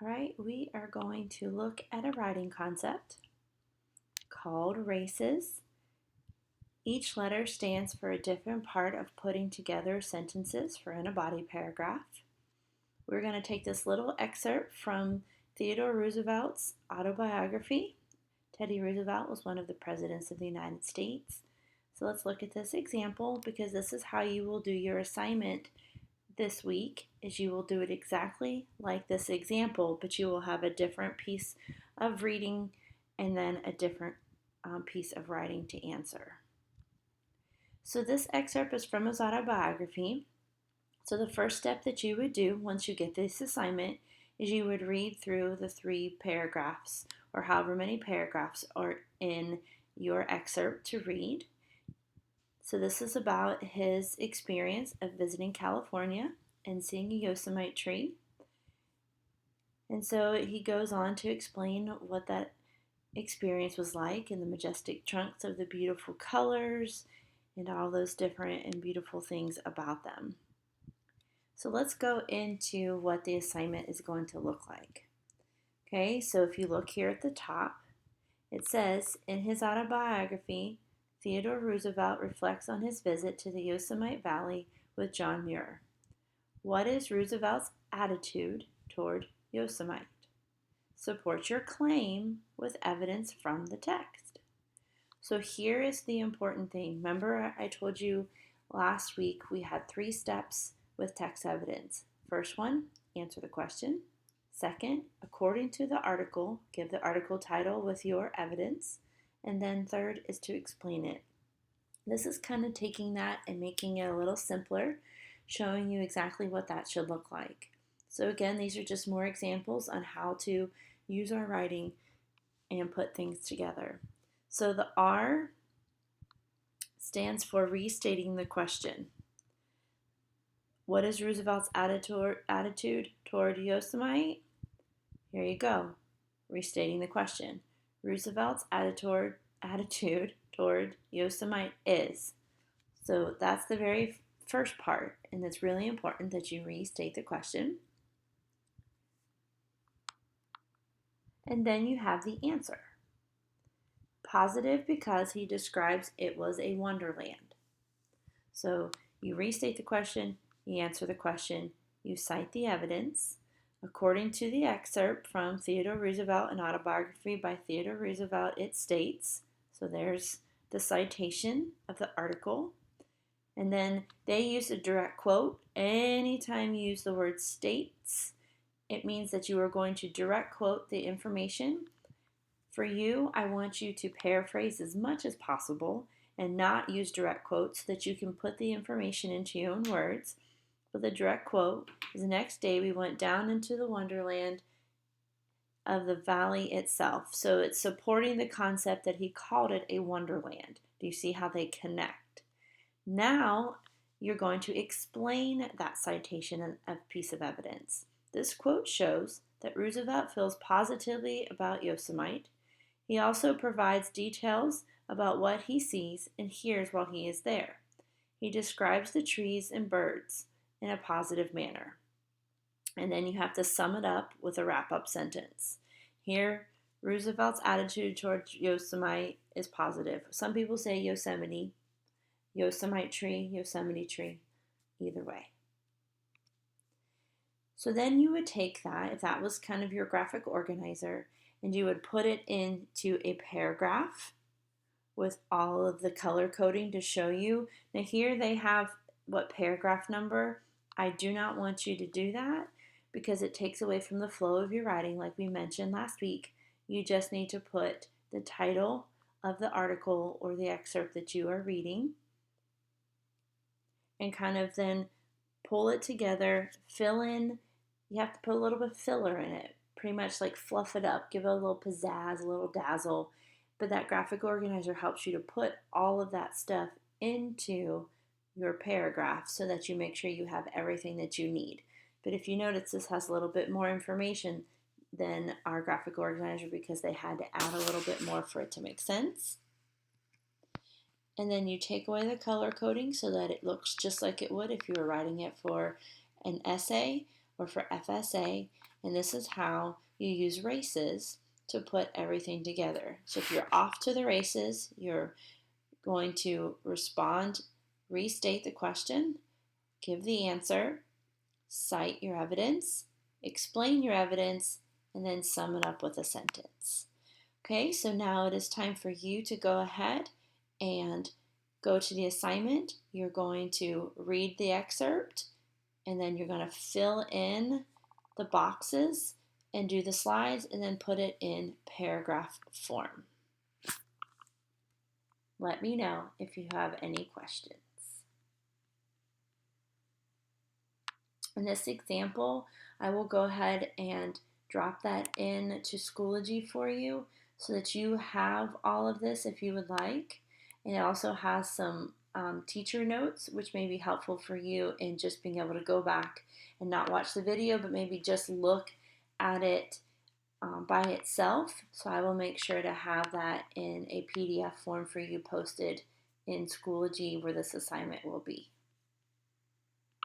All right, we are going to look at a writing concept called races. Each letter stands for a different part of putting together sentences for in a body paragraph. We're going to take this little excerpt from Theodore Roosevelt's autobiography. Teddy Roosevelt was one of the presidents of the United States. So let's look at this example because this is how you will do your assignment this week is you will do it exactly like this example, but you will have a different piece of reading and then a different piece of writing to answer. So this excerpt is from his autobiography. So the first step that you would do once you get this assignment is you would read through the 3 paragraphs or however many paragraphs are in your excerpt to read. So this is about his experience of visiting California and seeing a Yosemite tree. And so he goes on to explain what that experience was like and the majestic trunks of the beautiful colors and all those different and beautiful things about them. So let's go into what the assignment is going to look like. Okay, so if you look here at the top, it says, in his autobiography, Theodore Roosevelt reflects on his visit to the Yosemite Valley with John Muir. What is Roosevelt's attitude toward Yosemite? Support your claim with evidence from the text. So here is the important thing. Remember I told you last week we had 3 steps with text evidence. First one, answer the question. Second, according to the article, give the article title with your evidence. And then third is to explain it. This is kind of taking that and making it a little simpler, showing you exactly what that should look like. So again, these are just more examples on how to use our writing and put things together. So the R stands for restating the question. What is Roosevelt's attitude toward Yosemite? Here you go, restating the question. Roosevelt's attitude toward Yosemite is. So that's the very first part, and it's really important that you restate the question. And then you have the answer. Positive because he describes it was a wonderland. So you restate the question, you answer the question, you cite the evidence. According to the excerpt from Theodore Roosevelt, an autobiography by Theodore Roosevelt, it states, so there's the citation of the article. And then they use a direct quote. Anytime you use the word states, it means that you are going to direct quote the information. For you, I want you to paraphrase as much as possible and not use direct quotes so that you can put the information into your own words. But the direct quote is, the next day we went down into the wonderland of the valley itself. So it's supporting the concept that he called it a wonderland. Do you see how they connect? Now you're going to explain that citation and a piece of evidence. This quote shows that Roosevelt feels positively about Yosemite. He also provides details about what he sees and hears while he is there. He describes the trees and birds in a positive manner. And then you have to sum it up with a wrap-up sentence. Here, Roosevelt's attitude towards Yosemite is positive. Some people say Yosemite, Yosemite tree, Yosemite tree, either way. So then you would take that, if that was kind of your graphic organizer, and you would put it into a paragraph with all of the color coding to show you. Now here they have what paragraph number. I do not want you to do that because it takes away from the flow of your writing like we mentioned last week. You just need to put the title of the article or the excerpt that you are reading and kind of then pull it together, fill in. You have to put a little bit of filler in it, pretty much like fluff it up, give it a little pizzazz, a little dazzle. But that graphic organizer helps you to put all of that stuff into your paragraph so that you make sure you have everything that you need. But if you notice, this has a little bit more information than our graphic organizer because they had to add a little bit more for it to make sense. And then you take away the color coding so that it looks just like it would if you were writing it for an essay or for FSA, and this is how you use races to put everything together. So if you're off to the races, you're going to respond, restate the question, give the answer, cite your evidence, explain your evidence, and then sum it up with a sentence. Okay, so now it is time for you to go ahead and go to the assignment. You're going to read the excerpt, and then you're going to fill in the boxes and do the slides, and then put it in paragraph form. Let me know if you have any questions. In this example, I will go ahead and drop that in to Schoology for you so that you have all of this if you would like. And it also has some teacher notes, which may be helpful for you in just being able to go back and not watch the video, but maybe just look at it by itself. So I will make sure to have that in a PDF form for you posted in Schoology where this assignment will be.